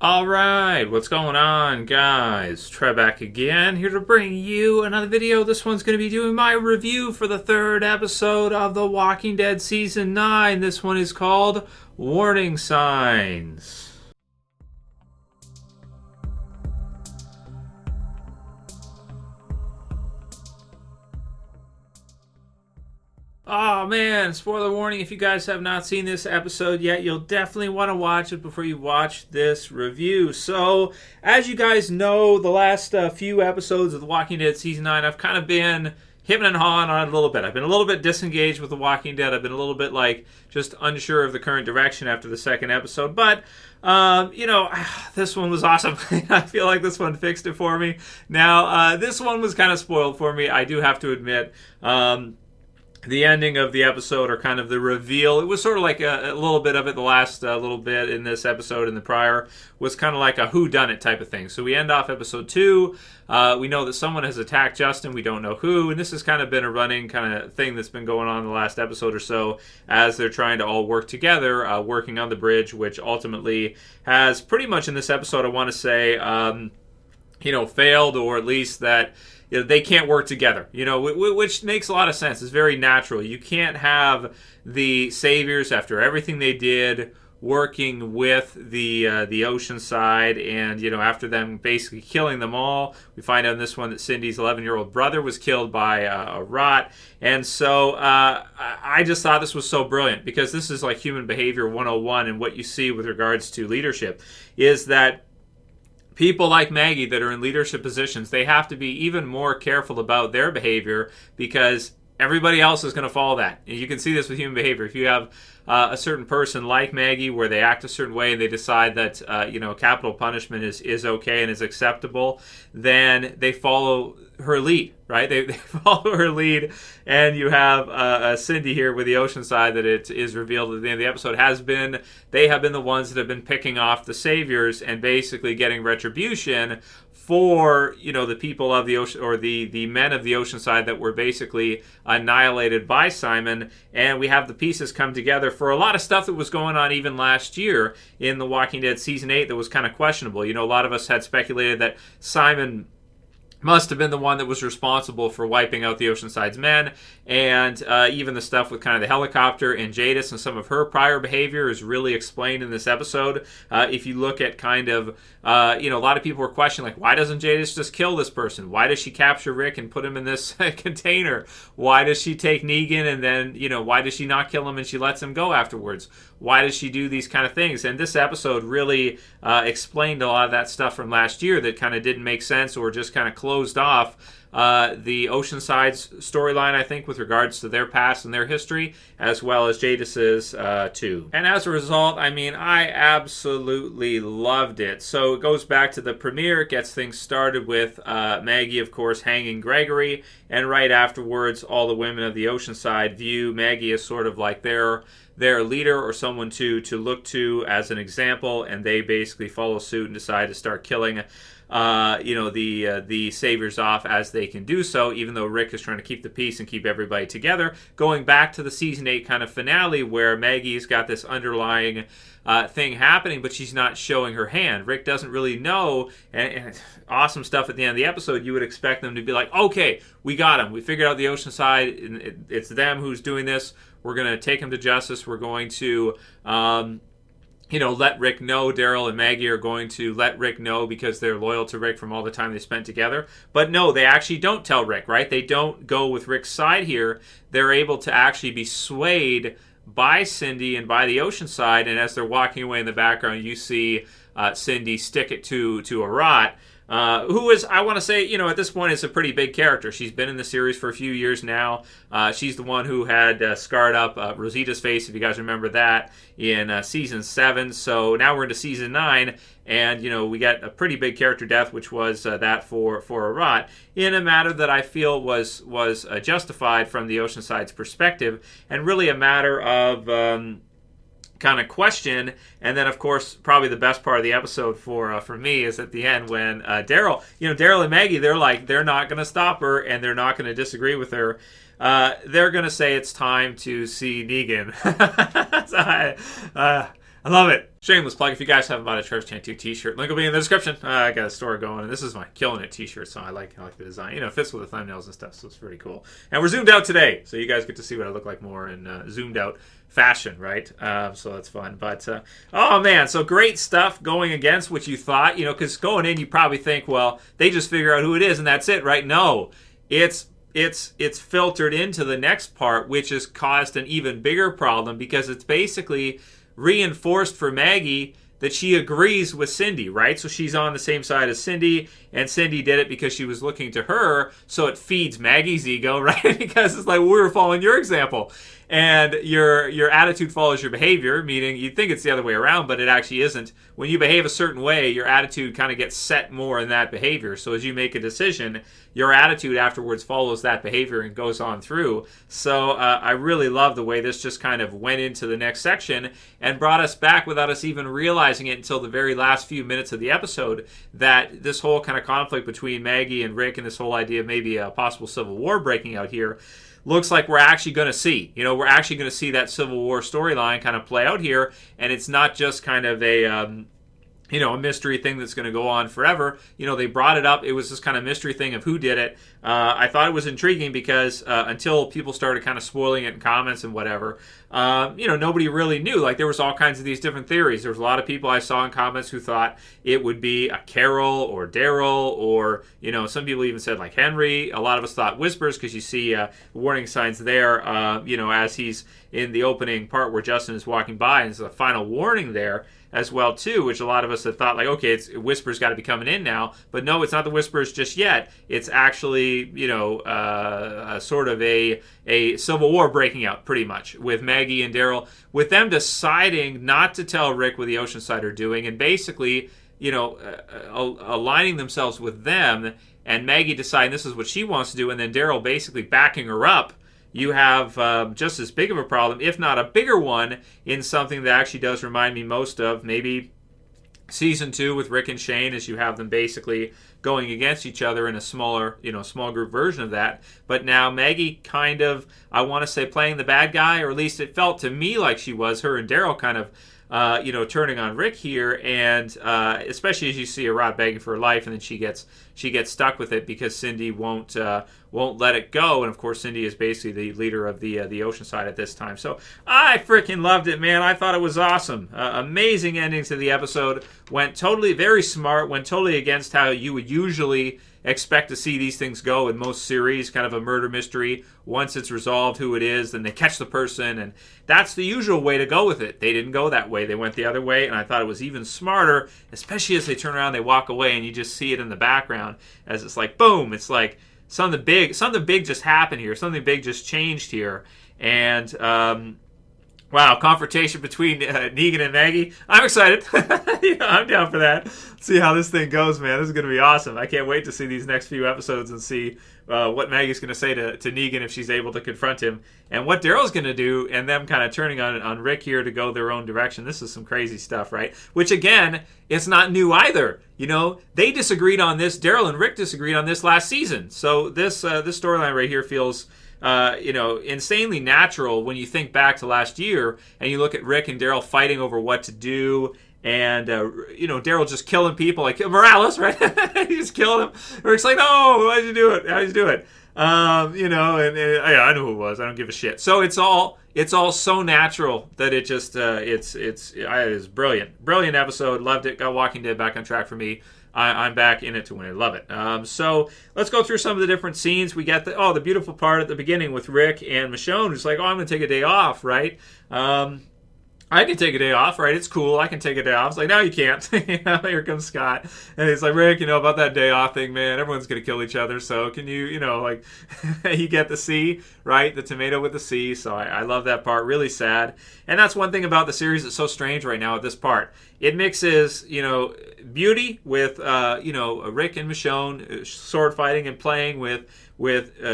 Alright, what's going on, guys? Trev back again, here to bring you another video. This one's going to be doing my review for the third episode of The Walking Dead Season 9. This one is called Warning Signs. Oh man, spoiler warning, if you guys have not seen this episode yet, you'll definitely want to watch it before you watch this review. So, as you guys know, the last few episodes of The Walking Dead Season 9, I've kind of been hemming and hawing on it a little bit. I've been a little bit disengaged with The Walking Dead. I've been a little bit, just unsure of the current direction after the second episode. But, this one was awesome. I feel like this one fixed it for me. Now, this one was kind of spoiled for me, I do have to admit. The ending of the episode, or kind of the reveal, it was sort of like a little bit of it. The last little bit in this episode and the prior was kind of like a whodunit type of thing. So we end off episode 2. We know that someone has attacked Justin. We don't know who. And this has kind of been a running kind of thing that's been going on in the last episode or so as they're trying to all work together, working on the bridge, which ultimately has pretty much in this episode, I want to say, failed, or at least that they can't work together, which makes a lot of sense. It's very natural. You can't have the Saviors, after everything they did, working with the Oceanside, and, after them basically killing them all. We find out in this one that Cindy's 11-year-old brother was killed by a rot. And so I just thought this was so brilliant, because this is like human behavior 101, and what you see with regards to leadership is that people like Maggie that are in leadership positions, they have to be even more careful about their behavior, because everybody else is going to follow that. And you can see this with human behavior. If you have a certain person like Maggie where they act a certain way and they decide that capital punishment is okay and is acceptable, then they follow her lead, right? They follow her lead, and you have Cindy here with the Oceanside, that it is revealed at the end of the episode they have been the ones that have been picking off the Saviors and basically getting retribution for the people of the ocean, or the men of the Oceanside that were basically annihilated by Simon. And we have the pieces come together for a lot of stuff that was going on even last year in The Walking Dead Season 8 that was kind of questionable. A lot of us had speculated that Simon must have been the one that was responsible for wiping out the Oceanside's men, and even the stuff with kind of the helicopter and Jadis and some of her prior behavior is really explained in this episode. If you look at kind of, a lot of people were questioning, why doesn't Jadis just kill this person? Why does she capture Rick and put him in this container? Why does she take Negan and then, why does she not kill him and she lets him go afterwards? Why does she do these kind of things? And this episode really explained a lot of that stuff from last year that kind of didn't make sense, or just kind of closed off the Oceanside's storyline, I think, with regards to their past and their history, as well as Jadis's too. And as a result, I absolutely loved it. So it goes back to the premiere. It gets things started with Maggie, of course, hanging Gregory, and right afterwards, all the women of the Oceanside view Maggie as sort of like their leader, or someone to look to as an example, and they basically follow suit and decide to start killing the Saviors off as they can do so, even though Rick is trying to keep the peace and keep everybody together. Going back to the Season 8 kind of finale, where Maggie's got this underlying thing happening, but she's not showing her hand. Rick doesn't really know, and awesome stuff at the end of the episode. You would expect them to be like, okay, we got him. We figured out the Oceanside, and it's them who's doing this. We're going to take him to justice. We're going to let Rick know. Daryl and Maggie are going to let Rick know because they're loyal to Rick from all the time they spent together. But no, they actually don't tell Rick, right? They don't go with Rick's side here. They're able to actually be swayed by Cindy and by the Oceanside, and as they're walking away in the background, you see Cindy stick it to a rot. Who is, I want to say, at this point is a pretty big character. She's been in the series for a few years now. She's the one who had scarred up Rosita's face, if you guys remember that, in Season 7. So now we're into Season 9, and, we got a pretty big character death, which was that for a rot, in a matter that I feel was justified from the Oceanside's perspective, and really a matter of kind of question. And then, of course, probably the best part of the episode for me is at the end when Daryl and Maggie, they're not going to stop her, and they're not going to disagree with her. They're going to say it's time to see Negan. I love it. Shameless plug. If you guys haven't bought a Trev's Chant 2 t-shirt, link will be in the description. I got a store going, and this is my Killing It t-shirt, so I like the design. It fits with the thumbnails and stuff, so it's pretty cool. And we're zoomed out today, so you guys get to see what I look like more in zoomed out fashion, right? So that's fun. But, oh man, so great stuff going against what you thought, because going in, you probably think, well, they just figure out who it is, and that's it, right? No, it's filtered into the next part, which has caused an even bigger problem, because it's basically reinforced for Maggie that she agrees with Cindy, right? So she's on the same side as Cindy, and Cindy did it because she was looking to her, so it feeds Maggie's ego, right? Because it's like, we're following your example. And your attitude follows your behavior, meaning you'd think it's the other way around, but it actually isn't. When you behave a certain way, your attitude kind of gets set more in that behavior. So as you make a decision, your attitude afterwards follows that behavior and goes on through. So I really love the way this just kind of went into the next section and brought us back without us even realizing it until the very last few minutes of the episode, that this whole kind of conflict between Maggie and Rick and this whole idea of maybe a possible civil war breaking out here looks like we're actually going to see. We're actually going to see that Civil War storyline kind of play out here, and it's not just kind of a mystery thing that's going to go on forever. They brought it up. It was this kind of mystery thing of who did it. I thought it was intriguing because until people started kind of spoiling it in comments and whatever, nobody really knew. Like, there was all kinds of these different theories. There was a lot of people I saw in comments who thought it would be a Carol or Daryl, or, some people even said like Henry. A lot of us thought Whispers, because you see warning signs there, as he's in the opening part where Justin is walking by, and there's a final warning there as well too, which a lot of us had thought like, okay, it's Whispers got to be coming in now, but no, it's not the Whispers just yet. It's actually sort of a civil war breaking out, pretty much, with Maggie and Daryl, with them deciding not to tell Rick what the Oceanside are doing, and basically aligning themselves with them, and Maggie deciding this is what she wants to do, and then Daryl basically backing her up. You have just as big of a problem, if not a bigger one, in something that actually does remind me most of maybe season 2 with Rick and Shane, as you have them basically going against each other in a smaller, small group version of that. But now Maggie kind of, I want to say, playing the bad guy, or at least it felt to me like she was, her and Daryl kind of turning on Rick here, and especially as you see her out begging for her life, and then she gets stuck with it because Cindy won't let it go, and of course Cindy is basically the leader of the Oceanside at this time. So I freaking loved it, man. I thought it was awesome. Amazing ending to the episode. Went totally, very smart. Went totally against how you would usually expect to see these things go in most series, kind of a murder mystery. Once it's resolved who it is, then they catch the person, and that's the usual way to go with it. They didn't go that way. They went the other way, and I thought it was even smarter, especially as they turn around, they walk away, and you just see it in the background as it's like, boom, it's like something big just happened here. Something big just changed here. And, wow, confrontation between Negan and Maggie. I'm excited. I'm down for that. Let's see how this thing goes, man. This is going to be awesome. I can't wait to see these next few episodes and see what Maggie's going to say to Negan if she's able to confront him, and what Daryl's going to do, and them kind of turning on Rick here to go their own direction. This is some crazy stuff, right? Which, again, it's not new either. They disagreed on this. Daryl and Rick disagreed on this last season. So this storyline right here feels insanely natural when you think back to last year and you look at Rick and Daryl fighting over what to do, and Daryl just killing people like Morales, right? He just killed him. Rick's like, no, why'd you do it? How'd you do it? Yeah, I know who it was. I don't give a shit. So it's all so natural that it just it's brilliant episode. Loved it. Got Walking Dead back on track for me. I'm back in it to win it. Love it. So let's go through some of the different scenes. We got the beautiful part at the beginning with Rick and Michonne, who's like, I'm going to take a day off, right? I can take a day off, right? It's cool. I can take a day off. It's like, no, you can't. Here comes Scott. And he's like, Rick, about that day off thing, man, everyone's going to kill each other. So can you, you get the C, right? The tomato with the C. So I love that part. Really sad. And that's one thing about the series that's so strange right now at this part. It mixes, beauty with, Rick and Michonne sword fighting and playing with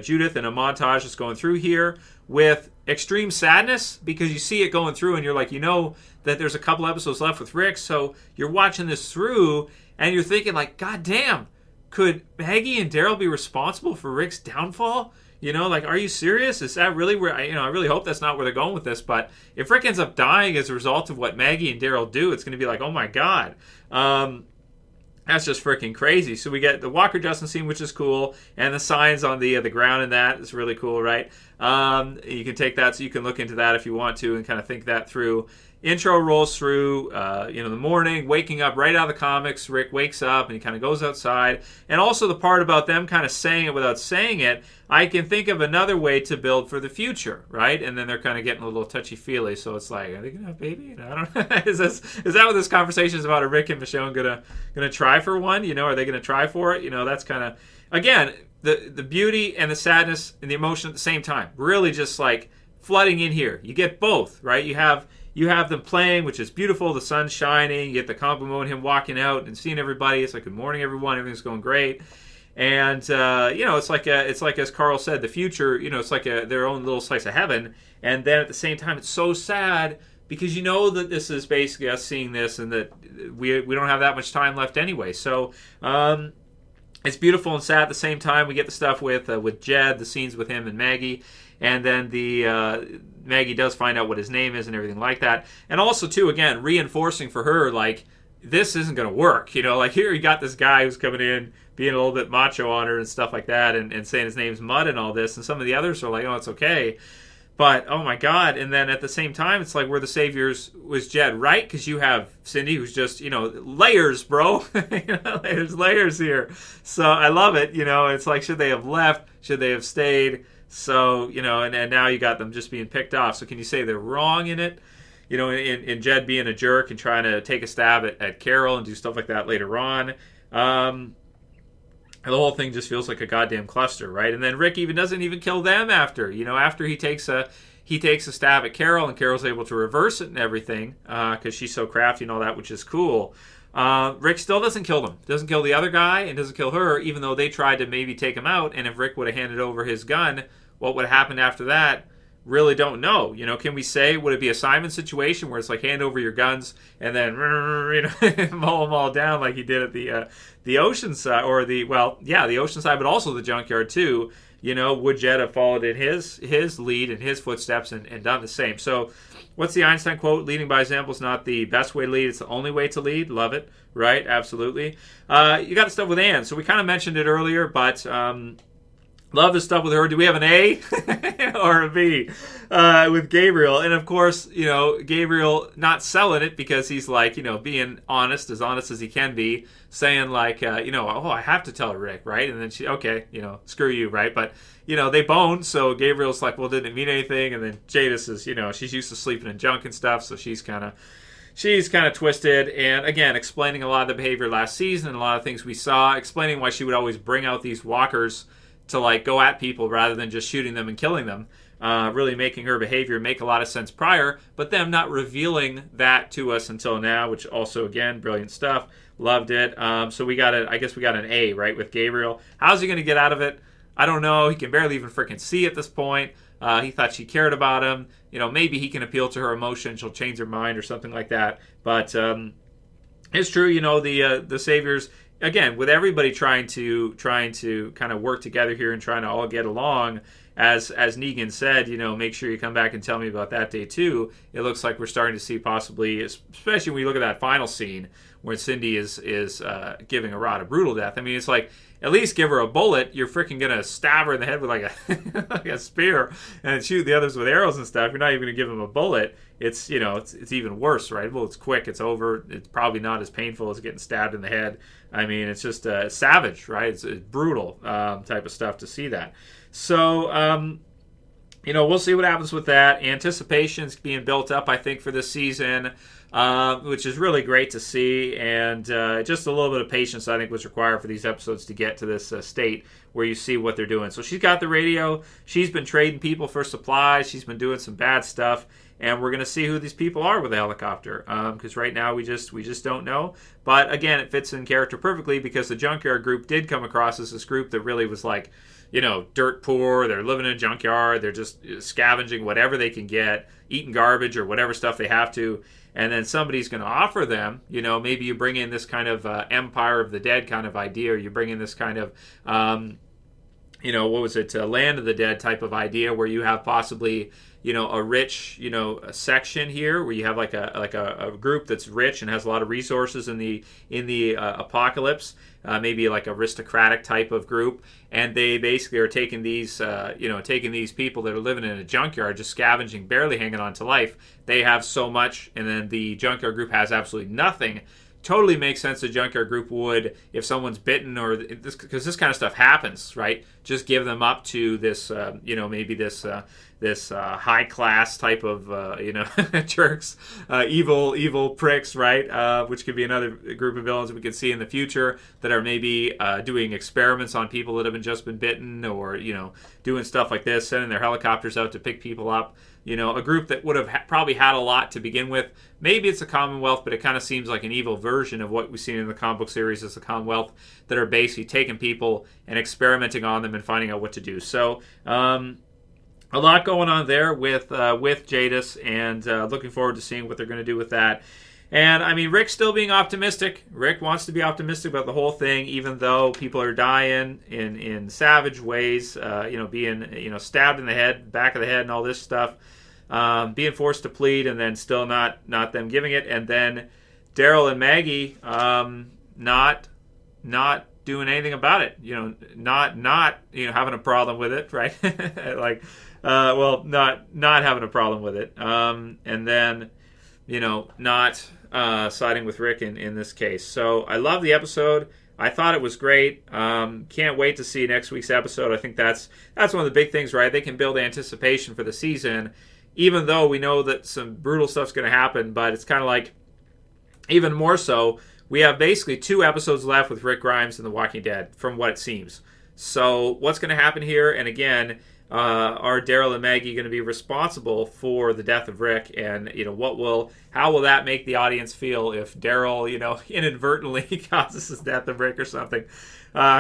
Judith in a montage that's going through here, with extreme sadness, because you see it going through and you're like, that there's a couple episodes left with Rick, so you're watching this through and you're thinking like, God damn, could Maggie and Daryl be responsible for Rick's downfall? You know, like, are you serious? Is that really where, I really hope that's not where they're going with this, but if Rick ends up dying as a result of what Maggie and Daryl do, it's going to be like, oh my God. That's just freaking crazy. So we get the Walker Justin scene, which is cool, and the signs on the ground in that is really cool, right? You can take that, so you can look into that if you want to and kind of think that through. Intro rolls through, the morning, waking up right out of the comics. Rick wakes up and he kind of goes outside. And also the part about them kind of saying it without saying it, I can think of another way to build for the future, right? And then they're kind of getting a little touchy-feely. So it's like, are they going to have a baby? I don't know. Is that what this conversation is about? Are Rick and Michonne gonna try for one? Are they going to try for it? That's kind of, again, the beauty and the sadness and the emotion at the same time. Really just like flooding in here. You get both, right? You have them playing, which is beautiful. The sun's shining. You get the compliment, him walking out and seeing everybody. It's like, good morning, everyone. Everything's going great. And it's like as Carl said, the future. It's like their own little slice of heaven. And then at the same time, it's so sad because that this is basically us seeing this, and that we don't have that much time left anyway. So it's beautiful and sad at the same time. We get the stuff with Jed, the scenes with him and Maggie. And then Maggie does find out what his name is and everything like that. And also, too, again, reinforcing for her, like, this isn't going to work. Like, here you got this guy who's coming in, being a little bit macho on her and stuff like that, and saying his name's Mud and all this. And some of the others are like, oh, it's okay. But, oh, my God. And then at the same time, it's like, we're the saviors was Jed, right? Because you have Cindy, who's just, layers, bro. There's layers here. So I love it. It's like, should they have left? Should they have stayed? So, and now you got them just being picked off. So can you say they're wrong in it? In Jed being a jerk and trying to take a stab at Carol and do stuff like that later on. The whole thing just feels like a goddamn cluster, right? And then Rick doesn't even kill them after. After he takes a stab at Carol, and Carol's able to reverse it and everything because she's so crafty and all that, which is cool. Rick still doesn't kill them. Doesn't kill the other guy and doesn't kill her, even though they tried to maybe take him out. And if Rick would have handed over his gun, what would have happened after that? Really don't know. Can we say, would it be a Simon situation where it's like hand over your guns and then mow them all down like he did at the ocean side, or the ocean side, but also the junkyard too? Would Jed have followed in his lead and his footsteps and done the same? So what's the Einstein quote? Leading by example is not the best way to lead. It's the only way to lead. Love it. Right? Absolutely. You got the stuff with Anne. So we kind of mentioned it earlier, but love the stuff with her. Do we have an A or a B with Gabriel? And of course, Gabriel not selling it because he's like, being honest as he can be, saying like, oh, I have to tell Rick, right? And then she, okay, screw you, right? But, they bone. So Gabriel's like, well, didn't it mean anything? And then Jadis is, she's used to sleeping in junk and stuff. So she's kind of twisted, and again, explaining a lot of the behavior last season and a lot of things we saw, explaining why she would always bring out these walkers to like go at people rather than just shooting them and killing them. Really making her behavior make a lot of sense prior, but them not revealing that to us until now, which also, again, brilliant stuff. Loved it. So we got an A, right, with Gabriel. How's he going to get out of it? I don't know. He can barely even freaking see at this point. He thought she cared about him. Maybe he can appeal to her emotion. She'll change her mind or something like that. But it's true, the Saviors, again, with everybody trying to kind of work together here and trying to all get along, as Negan said, make sure you come back and tell me about that day too. It looks like we're starting to see possibly, especially when you look at that final scene where Cindy is giving a Rod a brutal death. I mean, it's like, at least give her a bullet. You're freaking gonna stab her in the head with like a spear and shoot the others with arrows and stuff. You're not even gonna give them a bullet. It's it's even worse, right? Well, it's quick, it's over. It's probably not as painful as getting stabbed in the head. I mean, it's just savage, right? It's brutal type of stuff to see that. So we'll see what happens with that. Anticipation's being built up, I think, for this season. Which is really great to see, and just a little bit of patience, I think, was required for these episodes to get to this state where you see what they're doing. So she's got the radio, she's been trading people for supplies, she's been doing some bad stuff, and we're going to see who these people are with the helicopter, because right now we just don't know. But again, it fits in character perfectly because the junkyard group did come across as this group that really was like, dirt poor, they're living in a junkyard, they're just scavenging whatever they can get, eating garbage or whatever stuff they have to. And then somebody's going to offer them, maybe you bring in this kind of Empire of the Dead kind of idea, or you bring in this kind of, what was it, Land of the Dead type of idea, where you have possibly, a rich, a section here where you have like a group that's rich and has a lot of resources in the apocalypse, maybe like aristocratic type of group, and they basically are taking these, taking these people that are living in a junkyard, just scavenging, barely hanging on to life. They have so much, and then the junkyard group has absolutely nothing. Totally makes sense the junkyard group would, if someone's bitten or this, because this kind of stuff happens, right? Just give them up to this, maybe this high class type of, jerks, evil pricks, right? Which could be another group of villains we could see in the future that are maybe doing experiments on people that have just been bitten, or doing stuff like this, sending their helicopters out to pick people up. A group that would have probably had a lot to begin with. Maybe it's a Commonwealth, but it kind of seems like an evil version of what we've seen in the comic book series as the Commonwealth, that are basically taking people and experimenting on them and finding out what to do. So, a lot going on there with Jadis, and looking forward to seeing what they're going to do with that. And, I mean, Rick's still being optimistic. Rick wants to be optimistic about the whole thing, even though people are dying in savage ways, being, stabbed in the head, back of the head, and all this stuff. Being forced to plead, and then still not them giving it. And then Daryl and Maggie not doing anything about it. Not having a problem with it, right? Not having a problem with it. And then, not siding with Rick in this case. So I love the episode. I thought it was great. Can't wait to see next week's episode. I think that's one of the big things, right? They can build anticipation for the season, even though we know that some brutal stuff's going to happen. But it's kind of like, even more so, we have basically 2 episodes left with Rick Grimes and The Walking Dead, from what it seems. So what's going to happen here? And again, are Daryl and Maggie going to be responsible for the death of Rick? And how will that make the audience feel if Daryl inadvertently causes the death of Rick or something?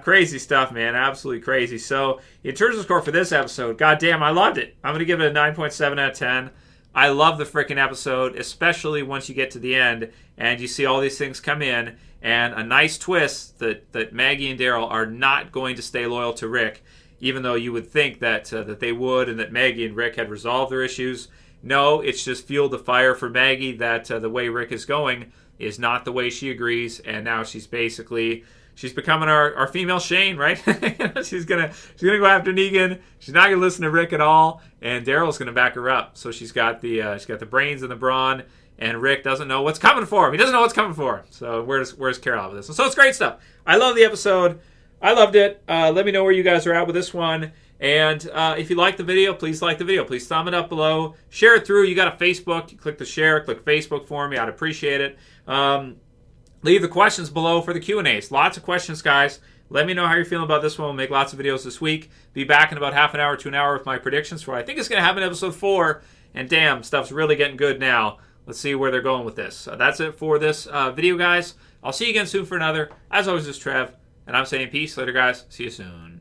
Crazy stuff, man. Absolutely crazy. So in terms of score for this episode, goddamn, I loved it. I'm going to give it a 9.7 out of 10. I love the freaking episode, especially once you get to the end and you see all these things come in, and a nice twist that Maggie and Daryl are not going to stay loyal to Rick, even though you would think that they would, and that Maggie and Rick had resolved their issues. No, it's just fueled the fire for Maggie that the way Rick is going is not the way she agrees, and now she's becoming our female Shane, right? she's gonna go after Negan. She's not gonna listen to Rick at all, and Daryl's gonna back her up. So she's got the brains and the brawn, and Rick doesn't know what's coming for him. He doesn't know what's coming for him. So where's Carol with this? So it's great stuff. I love the episode. I loved it. Let me know where you guys are at with this one. And if you like the video, please like the video. Please thumb it up below. Share it through. You got a Facebook. You click the share. Click Facebook for me. I'd appreciate it. Leave the questions below for the Q&As. Lots of questions, guys. Let me know how you're feeling about this one. We'll make lots of videos this week. Be back in about half an hour to an hour with my predictions for what I think is going to happen in episode 4. And damn, stuff's really getting good now. Let's see where they're going with this. That's it for this video, guys. I'll see you again soon for another. As always, this is Trev, and I'm saying peace. Later, guys. See you soon.